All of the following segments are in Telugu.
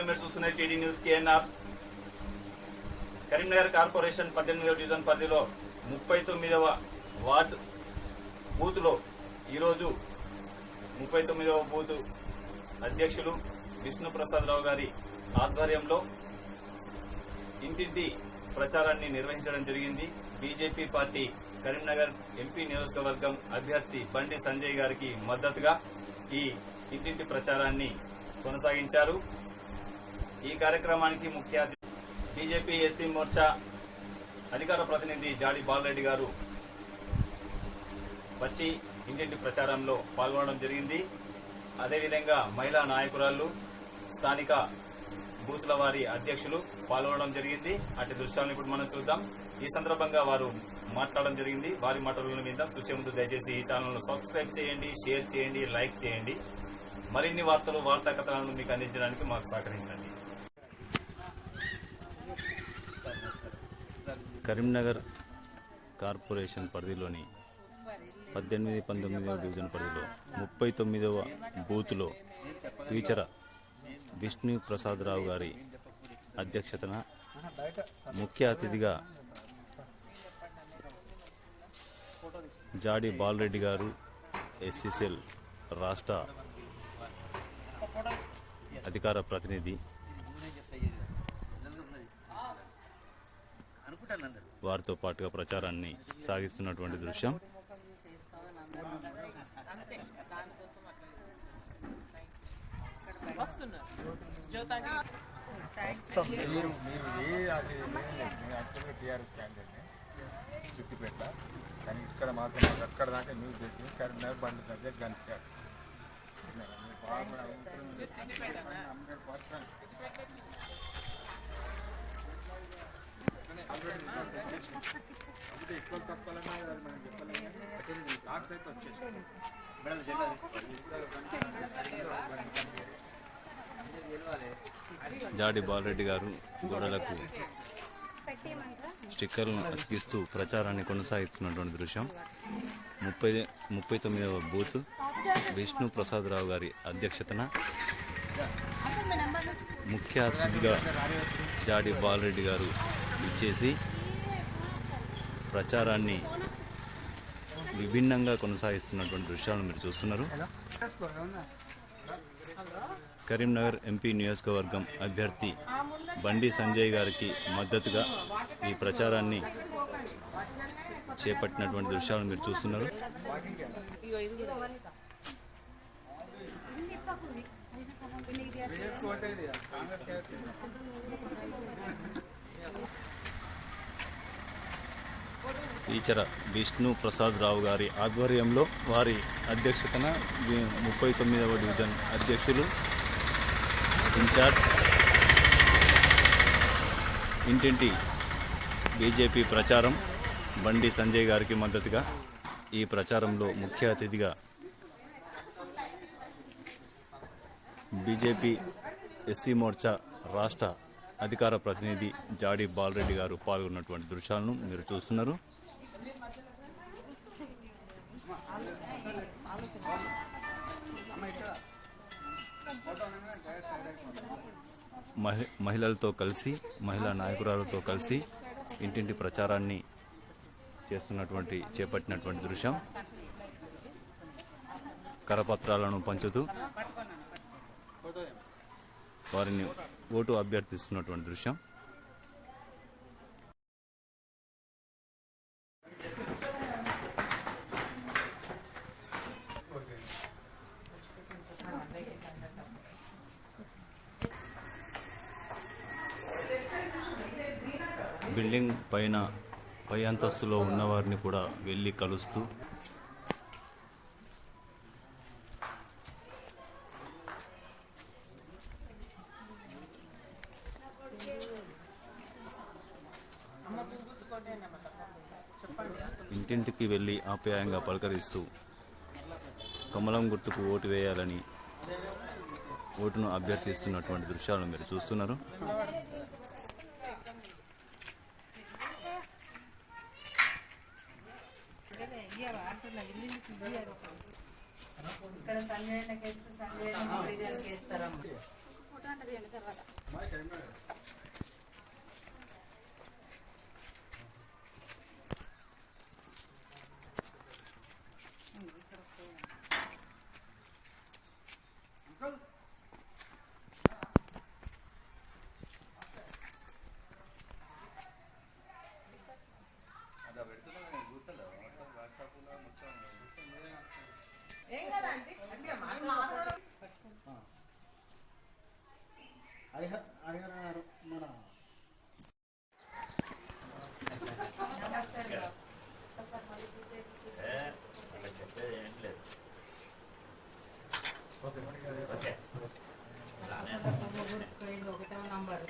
మీరు చూస్తున్న TD news KNR. Karimnagar corporation 18వ డివిజన్ పరిధిలో 39వ వార్డు బూత్లో ఈరోజు 39వ బూత్ అధ్యక్షులు విష్ణు ప్రసాద్ రావు గారి ఆధ్వర్యంలో ఇంటింటి ప్రచారాన్ని నిర్వహించడం జరిగింది. బీజేపీ పార్టీ కరీంనగర్ ఎంపీ నియోజకవర్గం అభ్యర్థి బండి సంజయ్ గారికి మద్దతుగా ఈ ఇంటింటి ప్రచారాన్ని కొనసాగించారు. ఈ కార్యక్రమానికి ముఖ్య బీజేపీ ఎస్సీ మోర్చా అధికార ప్రతినిధి జాడి బాలరెడ్డి గారు వచ్చి ఇంటింటి ప్రచారంలో పాల్గొనడం జరిగింది. అదేవిధంగా మహిళా నాయకురాళ్లు, స్థానిక బూత్ల వారి అధ్యక్షులు పాల్గొనడం జరిగింది. అటు దృశ్యాలను ఇప్పుడు మనం చూద్దాం. ఈ సందర్భంగా వారు మాట్లాడడం జరిగింది. వారి మాటల మీద చూసే ముందు దయచేసి ఈ ఛానల్ను సబ్స్క్రైబ్ చేయండి, షేర్ చేయండి, లైక్ చేయండి. మరిన్ని వార్తా కథనాలను మీకు అందించడానికి మాకు సహకరించండి. కరీంనగర్ కార్పొరేషన్ పరిధిలోని 18, 19వ డివిజన్ పరిధిలో 39వ బూత్లో టీచర్ విష్ణు ప్రసాద్ రావు గారి అధ్యక్షతన ముఖ్య అతిథిగా జాడి బాలరెడ్డి గారు, ఎస్సీసీఎల్ రాష్ట్ర అధికార ప్రతినిధి, వారితో పాటుగా ప్రచారాన్ని సాగిస్తున్నటువంటి దృశ్యం. మీరు టీఆర్ఎస్ క్యాండిడేట్ సిద్దిపేట, కానీ ఇక్కడ మాత్రం అక్కడ దాకా మీరు తెచ్చి కరీంనగర్ బండి దగ్గర గంటారు. ఎక్కువ తక్కువలన్నా అది మనం చెప్పలేము. లాక్స్ అయితే వచ్చేసి జాడి బాలరెడ్డి గారు గోడలకు స్టిక్కర్లను అతికిస్తూ ప్రచారాన్ని కొనసాగిస్తున్నటువంటి దృశ్యం. 39వ బూత్ విష్ణు ప్రసాద్ రావు గారి అధ్యక్షతన ముఖ్య అతిథిగా జాడి బాలరెడ్డి గారు ఇచ్చేసి ప్రచారాన్ని విభిన్నంగా కొనసాగిస్తున్నటువంటి దృశ్యాలను మీరు చూస్తున్నారు. కరీంనగర్ ఎంపీ నియోజకవర్గం అభ్యర్థి బండి సంజయ్ గారికి మద్దతుగా ఈ ప్రచారాన్ని చేపట్టినటువంటి దృశ్యాలను మీరు చూస్తున్నారు. టీచర్ విష్ణు ప్రసాద్ రావు గారి ఆధ్వర్యంలో వారి అధ్యక్షతన 39వ డివిజన్ అధ్యక్షులు, ఇన్ఛార్జ్ ఇంటింటి బీజేపీ ప్రచారం బండి సంజయ్ గారికి మద్దతుగా ఈ ప్రచారంలో ముఖ్య అతిథిగా బీజేపీ ఎస్సీ మోర్చా రాష్ట్ర అధికార ప్రతినిధి జాడి బాలరెడ్డి గారు పాల్గొన్నటువంటి దృశ్యాలను మీరు చూస్తున్నారు. మహిళలతో కలిసి, మహిళా నాయకురాలతో కలిసి ఇంటింటి ప్రచారాన్ని చేపట్టినటువంటి దృశ్యం. కరపత్రాలను పంచుతూ వారిని ఓటు అభ్యర్థిస్తున్నటువంటి దృశ్యం. బిల్డింగ్ పై అంతస్తులో ఉన్నవారిని కూడా వెళ్ళి కలుస్తూ ఇంటింటికి వెళ్ళి ఆప్యాయంగా పలకరిస్తూ కమలం గుర్తుకు ఓటు వేయాలని ఓటును అభ్యర్థిస్తున్నటువంటి దృశ్యాలను మీరు చూస్తున్నారు. ఇక్కడ సంజయ్ కేస్తారు, సంజయ్ గారికి వేస్తారమ్మా. హరిహర మన ఒకటో నంబర్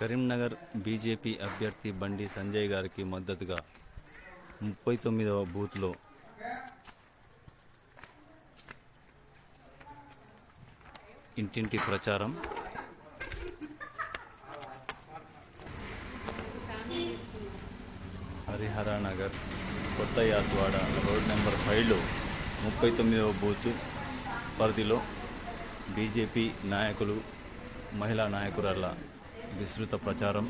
కరీంనగర్ బీజేపీ అభ్యర్థి బండి సంజయ్ గారికి మద్దతుగా 39వ బూత్లో ఇంటింటి ప్రచారం. హరిహర నగర్ కొత్త యాస్వాడ రోడ్ నెంబర్ 5లో 39వ బూత్ పరిధిలో బీజేపీ నాయకులు, మహిళా నాయకురాళ్ల విస్తృత ప్రచారం.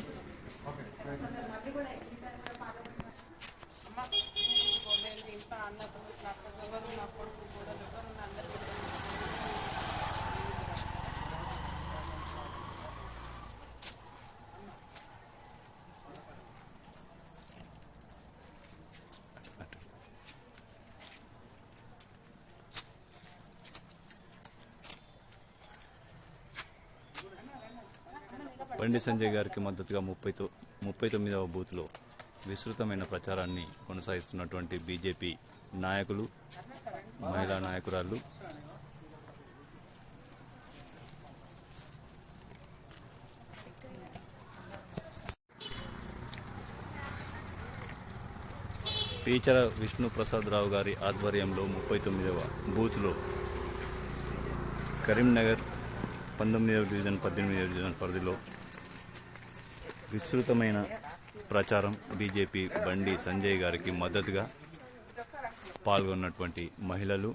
బండి సంజయ్ గారికి మద్దతుగా 39వ బూత్లో విస్తృతమైన ప్రచారాన్ని కొనసాగిస్తున్నటువంటి బీజేపీ నాయకులు, మహిళా నాయకురాళ్ళు. పీచర విష్ణుప్రసాదరావు గారి ఆధ్వర్యంలో 39వ బూత్లో కరీంనగర్ 19వ డివిజన్ 18వ డివిజన్ పరిధిలో విస్తృతమైన ప్రచారం. బీజేపీ బండి సంజయ్ గారికి మద్దతుగా పాల్గొన్నటువంటి మహిళలు,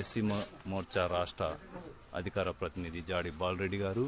ఎస్సీ మోర్చా రాష్ట్ర అధికార ప్రతినిధి జాడి బాలరెడ్డి గారు,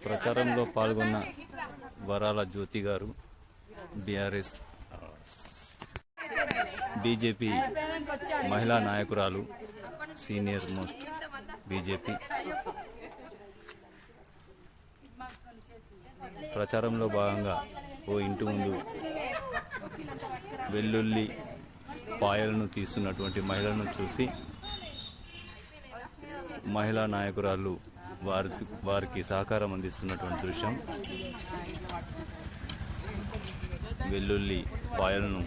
ప్రచారంలో పాల్గొన్న వరాల జ్యోతి గారు, బీఆర్ఎస్ బీజేపీ మహిళా నాయకురాలు, సీనియర్ మోస్ట్ బీజేపీ. ప్రచారంలో భాగంగా ఓ ఇంటి ముందు వెల్లుల్లి పాయలను తీస్తున్నటువంటి మహిళలను చూసి మహిళా నాయకురాళ్ళు వారికి సహకారం అందిస్తున్నటువంటి దృశ్యం. వెల్లుల్లి పాయలను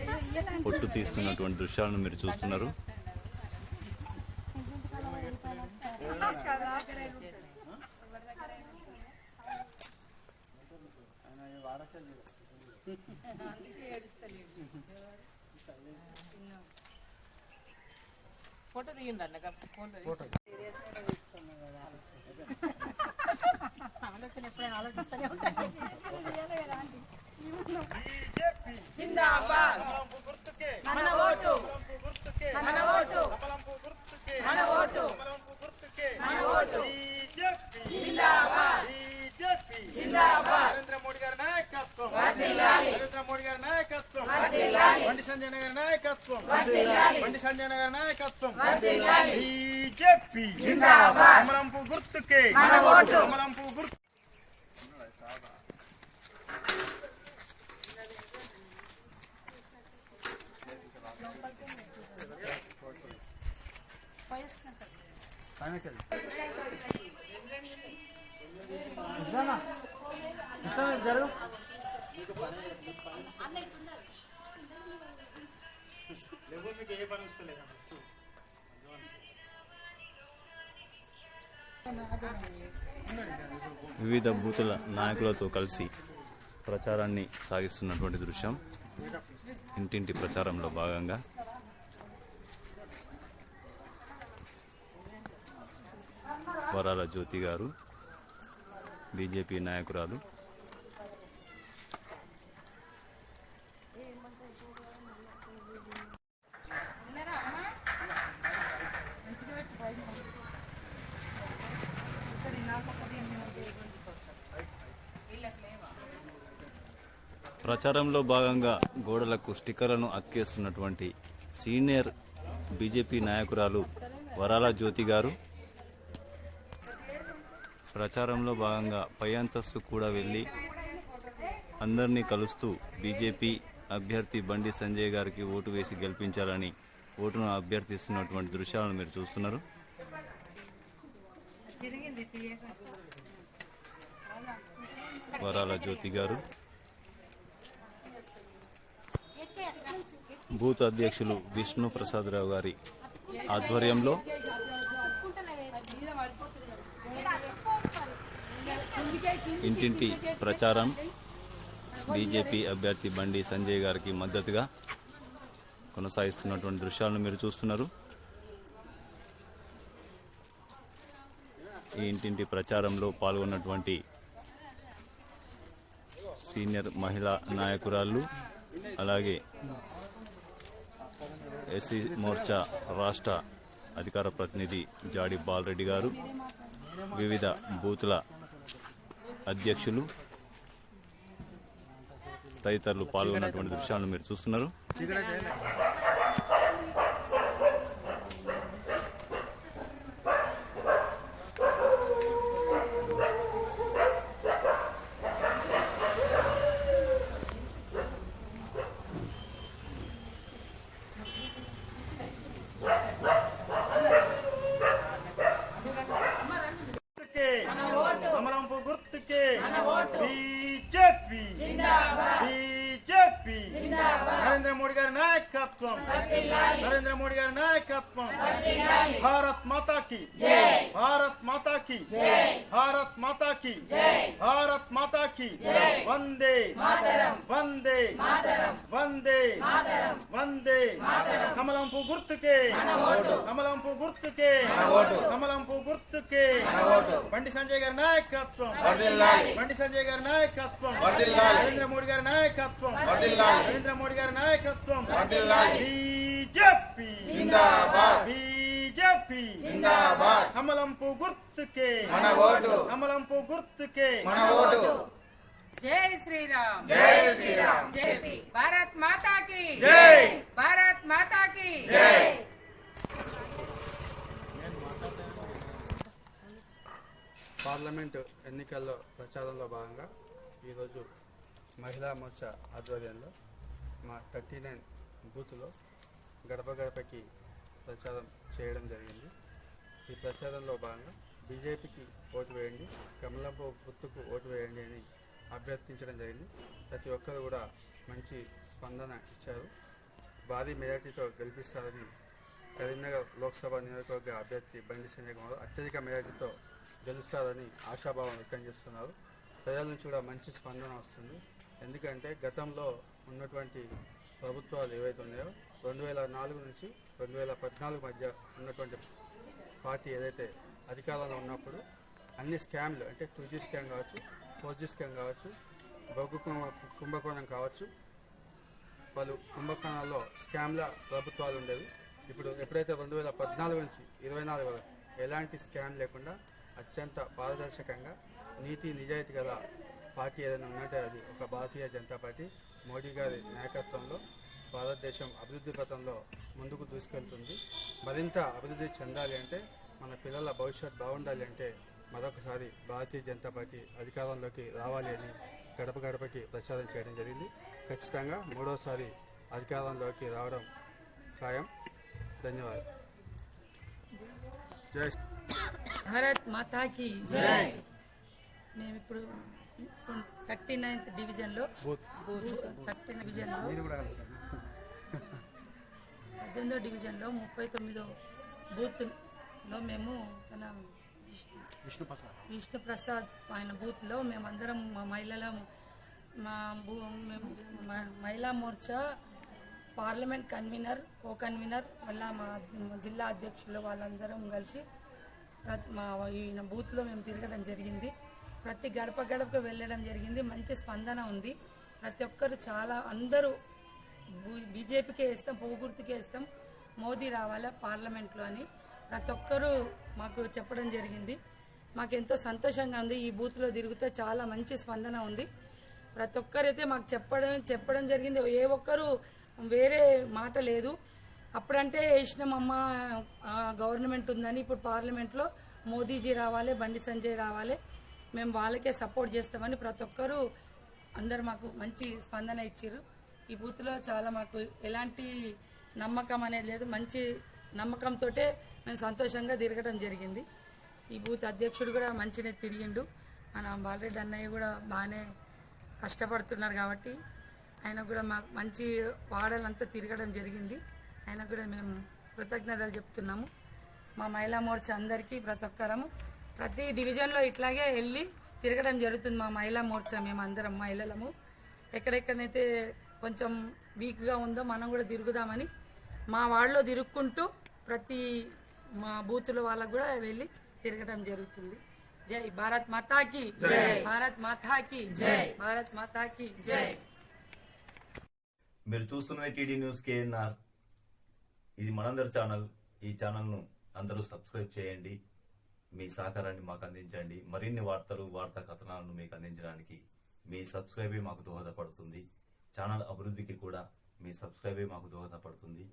పొట్టు తీస్తున్నటువంటి దృశ్యాలను మీరు చూస్తున్నారు. అందుకే ఏడుస్తలేదు. ఫోటో తీయండి అన్న ఫోటో ఆలోచన ఎప్పుడైనా ఆలోచిస్తూనే ఉంటాను. జిందాబాద్ మన ఓటు మన ఓటు మన ఓటు మన ఓటు జిందాబాద్ జిందాబాద్ నరేంద్ర మోడీ గారి నాయకత్వం వర్ధిల్లాలి నరేంద్ర మోడీ గారి నాయకత్వం వర్ధిల్లాలి బండి సంజయ్ గారి నాయకత్వం వర్ధిల్లాలి బండి సంజయ్ గారి నాయకత్వం వర్ధిల్లాలి బీజేపీ జిందాబాద్ కమలంపు గుర్తుకే మన ఓటు కమలంపు గుర్తు జరుగు మీకు ఏ పని వస్తలేదు వివిధ బూతుల నాయకులతో కలిసి ప్రచారాన్ని సాగిస్తున్నటువంటి దృశ్యం ఇంటింటి ప్రచారంలో భాగంగా వరాల జ్యోతి గారు బీజేపీ నాయకురాలు ప్రచారంలో భాగంగా గోడలకు స్టిక్కర్లను అతికేస్తున్నటువంటి సీనియర్ బీజేపీ నాయకురాలు వరాల జ్యోతి గారు ప్రచారంలో భాగంగా పై అంతస్తు కూడా వెళ్లి అందరినీ కలుస్తూ బీజేపీ అభ్యర్థి బండి సంజయ్ గారికి ఓటు వేసి గెలిపించాలని ఓటును అభ్యర్థిస్తున్నటువంటి దృశ్యాలను మీరు చూస్తున్నారు. వరాల జ్యోతి గారు బూత్ అధ్యక్షులు విష్ణు ప్రసాదరావు గారి ఆధ్వర్యంలో ఇంటింటి ప్రచారం బీజేపీ అభ్యర్థి బండి సంజయ్ గారికి మద్దతుగా కొనసాగిస్తున్నటువంటి దృశ్యాలను మీరు చూస్తున్నారు. ఈ ఇంటింటి ప్రచారంలో పాల్గొన్నటువంటి సీనియర్ మహిళా నాయకురాళ్ళు అలాగే ఎస్సీ మోర్చా రాష్ట్ర అధికార ప్రతినిధి జాడి బాలరెడ్డి గారు వివిధ బూతుల అధ్యక్షులు తదితరులు పాల్గొన్నటువంటి దృశ్యాలను మీరు చూస్తున్నారు. కమలంపు గుర్తుకే బీజేపీ బీజేపీ నరేంద్ర మోడీ గారి నాయకత్వం నరేంద్ర మోడీ గారి నాయకత్వం భారత్ మాతా కి భారత్ మాతా కి భారత్ మాతా కి భారత్ మాతా కి వందే వందే వందే వందే కమలంపు గుర్తుకే కమలంపు గుర్తుకే కమలంపు గుర్తుకే బండి సంజయ్ గారి నాయకత్వం బండి సంజయ్ గారి నాయకత్వం నరేంద్ర మోడీ గారి నాయకత్వం నరేంద్ర మోడీ గారి నాయకత్వం బీజేపీ బీజేపీ కమలంపు గుర్తుకే కమలంపు గుర్తుకే జై శ్రీరామ్ జై శ్రీరామ్ జై భారత్ మాతా కి జై భారత్ మాతా కి జై పార్లమెంటు ఎన్నికల్లో ప్రచారంలో భాగంగా ఈరోజు మహిళా మోర్చా ఆధ్వర్యంలో మా 39 బూత్లో గడప గడపకి ప్రచారం చేయడం జరిగింది. ఈ ప్రచారంలో భాగంగా బీజేపీకి ఓటు వేయండి, కమలంపు గుర్తుకు ఓటు వేయండి అని అభ్యర్థించడం జరిగింది. ప్రతి ఒక్కరు కూడా మంచి స్పందన ఇచ్చారు. భారీ మెజార్టీతో గెలిపిస్తారని కరీంనగర్ లోక్సభ నియోజకవర్గ అభ్యర్థి బండి సంజయ్ కుమార్ అత్యధిక మెజార్టీతో గెలుస్తారని ఆశాభావం వ్యక్తం చేస్తున్నారు. ప్రజల నుంచి కూడా మంచి స్పందన వస్తుంది. ఎందుకంటే గతంలో ఉన్నటువంటి ప్రభుత్వాలు ఏవైతే ఉన్నాయో 2004 నుంచి 2014 మధ్య ఉన్నటువంటి పార్టీ ఏదైతే అధికారంలో ఉన్నప్పుడు అన్ని స్కామ్లు అంటే 2G స్కామ్ కావచ్చు, 4G స్కామ్ కావచ్చు, బొగ్గు కుంభకోణం కావచ్చు, పలు కుంభకోణాల్లో స్కామ్ల ప్రభుత్వాలు ఉండేవి. ఇప్పుడు ఎప్పుడైతే 2014 నుంచి 24 వరకు ఎలాంటి స్కామ్ లేకుండా అత్యంత పారదర్శకంగా నీతి నిజాయితీ గల పార్టీ ఏదైనా ఉందంటే అది ఒక భారతీయ జనతా పార్టీ. మోడీ గారి నాయకత్వంలో భారతదేశం అభివృద్ధి పథంలో ముందుకు దూసుకెళ్తుంది. మరింత అభివృద్ధి చెందాలి అంటే, మన పిల్లల భవిష్యత్ బాగుండాలి అంటే మరొకసారి భారతీయ జనతా పార్టీ అధికారంలోకి రావాలి అని గడప గడపకి ప్రచారం చేయడం జరిగింది. ఖచ్చితంగా మూడోసారి అధికారంలోకి రావడం ఖాయం. ధన్యవాదాలు. జై భారత్ మాతాకి జై. మేము ఇప్పుడు 39th డివిజన్లో 39th డివిజన్లో 18వ డివిజన్లో 39వ బూత్లో మేము మన విష్ణుప్రసాద్ ఆయన బూత్లో మేమందరం మా మహిళల మహిళా Morcha parliament convener, co convener, మళ్ళీ మా జిల్లా అధ్యక్షులు వాళ్ళందరం కలిసి మా ఈయన బూత్లో మేము తిరగడం జరిగింది. ప్రతి గడప గడపకు వెళ్ళడం జరిగింది. మంచి స్పందన ఉంది. ప్రతి ఒక్కరు అందరూ బీజేపీకే వేస్తాం, పువ్వు గుర్తుకే వేస్తాం, మోదీ రావాలా పార్లమెంట్లో అని ప్రతి ఒక్కరూ మాకు చెప్పడం జరిగింది. మాకెంతో సంతోషంగా ఉంది. ఈ బూత్లో తిరిగితే చాలా మంచి స్పందన ఉంది. ప్రతి ఒక్కరైతే మాకు చెప్పడం జరిగింది. ఏ ఒక్కరు వేరే మాట లేదు. అప్పుడంటే వేసినామమ్మ గవర్నమెంట్ ఉందని, ఇప్పుడు పార్లమెంట్లో మోదీజీ రావాలి, బండి సంజయ్ రావాలి, మేము వాళ్ళకే సపోర్ట్ చేస్తామని ప్రతి ఒక్కరూ అందరు మాకు మంచి స్పందన ఇచ్చారు. ఈ బూత్లో చాలా మాకు ఎలాంటి నమ్మకం అనేది లేదు. మంచి నమ్మకంతో మేము సంతోషంగా తిరగడం జరిగింది. ఈ బూత్ అధ్యక్షుడు కూడా మంచిగా తిరిగిండు. మన బాలరెడ్డి అన్నయ్య కూడా బాగానే కష్టపడుతున్నారు కాబట్టి ఆయన కూడా మాకు మంచి వాడలంతా తిరగడం జరిగింది. ఆయన కూడా మేము కృతజ్ఞతలు చెప్తున్నాము. మా మహిళా మోర్చా అందరికీ ప్రతి ఒక్కరము ప్రతి డివిజన్లో ఇట్లాగే వెళ్ళి తిరగడం జరుగుతుంది. మా మహిళా మోర్చా మేము అందరం మహిళలము ఎక్కడెక్కడైతే కొంచెం వీక్గా ఉందో మనం కూడా తిరుగుదామని మా వాళ్ళలో తిరుక్కుంటూ ప్రతి మా బూతుల వాళ్ళకు కూడా వెళ్ళి తిరగడం జరుగుతుంది. జై భారత్ మాతాకి జై. భారత్ మాతాకి జై. భారత్ మాతాకి జై. మీరు చూస్తున్నది టీడీ న్యూస్ KNR. ఇది మనందరి ఛానల్. ఈ ఛానల్ను అందరూ సబ్స్క్రైబ్ చేయండి. మీ సహకారాన్ని మాకు అందించండి. మరిన్ని వార్తలు, వార్తా కథనాలను మీకు అందించడానికి మీ సబ్స్క్రైబే మాకు దోహదపడుతుంది. ఛానల్ అభివృద్ధికి కూడా మీ సబ్స్క్రైబే మాకు దోహదపడుతుంది.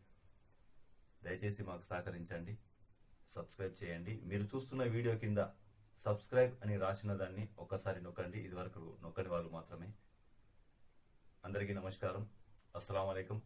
దయచేసి మాకు సహకరించండి, సబ్స్క్రైబ్ చేయండి. మీరు చూస్తున్న వీడియో కింద సబ్స్క్రైబ్ అని రాసిన దాన్ని ఒక్కసారి నొక్కండి. ఇదివరకు నొక్కని వాళ్ళు మాత్రమే. అందరికీ నమస్కారం. అస్సలాము అలైకుం.